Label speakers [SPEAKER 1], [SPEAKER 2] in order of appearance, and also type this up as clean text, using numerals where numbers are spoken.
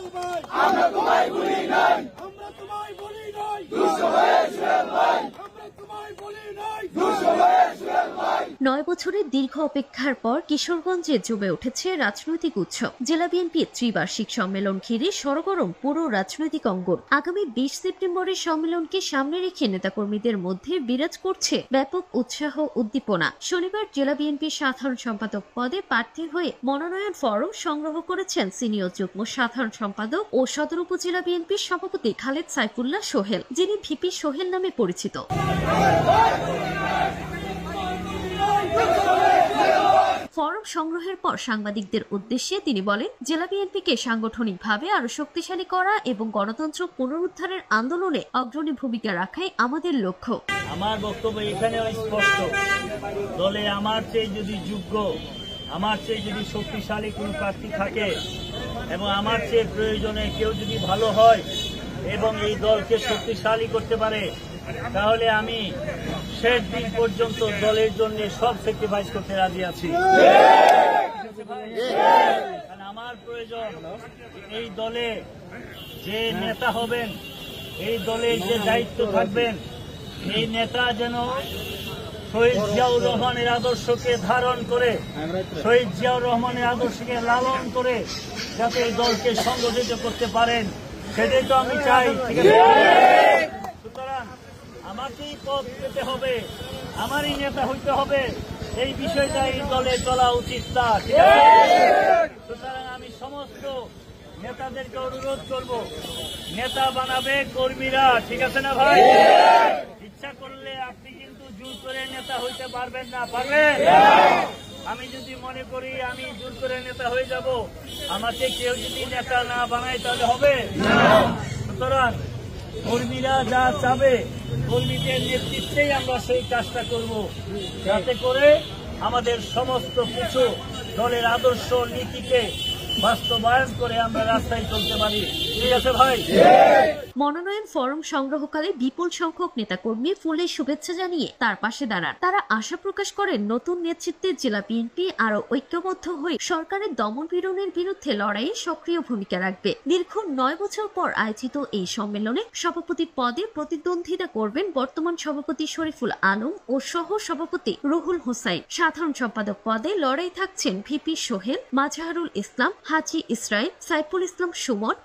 [SPEAKER 1] আমরা তোমায় বলি নাই, আমরা তোমায় বলি নাই, দুষ্ট হয়ে শুয়ে নাই, আমরা তোমায় বলি নাই, দুষ্ট হয়ে শুয়ে নাই।
[SPEAKER 2] 9 বছরের দীর্ঘ অপেক্ষার পর কিশোরগঞ্জে জমে উঠেছে রাজনৈতিক উৎসব। জেলা বিএনপির ত্রিবার্ষিক সম্মেলন ঘিরে সরগরম পুরো রাজনৈতিক অঙ্গন। আগামী 20 সেপ্টেম্বরের সম্মেলনকে সামনে রেখে নেতাকর্মীদের মধ্যে বিরাজ করছে ব্যাপক উৎসাহ উদ্দীপনা। শনিবার জেলা বিএনপির সাধারণ সম্পাদক পদে প্রার্থী হয়ে মনোনয়ন ফরম সংগ্রহ করেছেন সিনিয়র যুগ্ম সাধারণ সম্পাদক ও সদর উপজেলা বিএনপির সভাপতি খালেদ সাইফুল্লাহ সোহেল, যিনি ভিপি সোহেল নামে পরিচিত। ফরম সংগ্রহের পর সাংবাদিকদের উদ্দেশ্যে তিনি বলেন, জেলা বিএনপিকে সাংগঠনিকভাবে আরো শক্তিশালী করা এবং গণতন্ত্র পুনরুদ্ধারের আন্দোলনে অগ্রণী ভূমিকা রাখাই আমাদের লক্ষ্য।
[SPEAKER 3] আমার বক্তব্য এখানে স্পষ্ট। দলে আমার চেয়ে যদি যোগ্য, আমার চেয়ে যদি শক্তিশালী কোনো প্রার্থী থাকে এবং আমার চেয়ে প্রয়োজনে কেউ যদি ভালো হয় এবং এই দলকে শক্তিশালী করতে পারে, তাহলে আমি শেষ দিন পর্যন্ত দলের জন্য সব স্যাক্রিফাইস করতে রাজি আছি। আমার প্রয়োজন এই দলে যে নেতা হবেন, এই দলের যে দায়িত্ব থাকবেন, এই নেতা যেন শহীদ জিয়াউর রহমানের আদর্শকে ধারণ করে, শহীদ জিয়াউর রহমানের আদর্শকে লালন করে যাতে এই দলকে সংগঠিত করতে পারেন, সেটাই তো আমি চাই। ঠিক আছে, সুতরাং আমাকেই পথ পেতে হবে, আমারই নেতা হইতে হবে, এই বিষয়টা এই দলে চলা উচিত না। ঠিক আছে, সুতরাং আমি সমস্ত নেতাদেরকে অনুরোধ করব, নেতা বানাবে কর্মীরা। ঠিক আছে না ভাই? ইচ্ছা করলে আপনি কিন্তু জোর করে নেতা হইতে পারবেন না, পারবেন? আমি যদি মনে করি আমি জোর করে নেতা হয়ে যাব, আমাকে কেউ যদি নেতা না বানায় তাহলে হবে? সুতরাং কর্মীরা যা চাবে, কর্মীদের নেতৃত্বেই আমরা সেই কাজটা করব, যাতে করে আমাদের সমস্ত কিছু দলের আদর্শ নীতিকে বাস্তবায়ন করে আমরা রাস্তায় চলতে পারি। ঠিক আছে ভাই?
[SPEAKER 2] মনোনয়ন ফরম সংগ্রহকালে বিপুল সংখ্যক নেতাকর্মী ফুলের শুভেচ্ছা জানিয়ে তার পাশে দাঁড়ান। তারা আশা প্রকাশ করেন, নতুন নেতৃত্বে জেলা বিএনপি আরো ঐক্যবদ্ধ হয়ে সরকারের দমন পীড়নের বিরুদ্ধে লড়াইয়ে সক্রিয় ভূমিকা রাখবে। দীর্ঘ 9 বছর পর আয়োজিত এই সম্মেলনে সভাপতি পদে প্রতিদ্বন্দ্বিতা করবেন বর্তমান সভাপতি শরীফুল আলম ও সহ সভাপতি রুহুল হোসাইন। সাধারণ সম্পাদক পদে লড়াই থাকছেন ভিপি সোহেল, মাজহারুল ইসলাম, হাজী ইসরাইল, সাইফুল ইসলাম সুমন,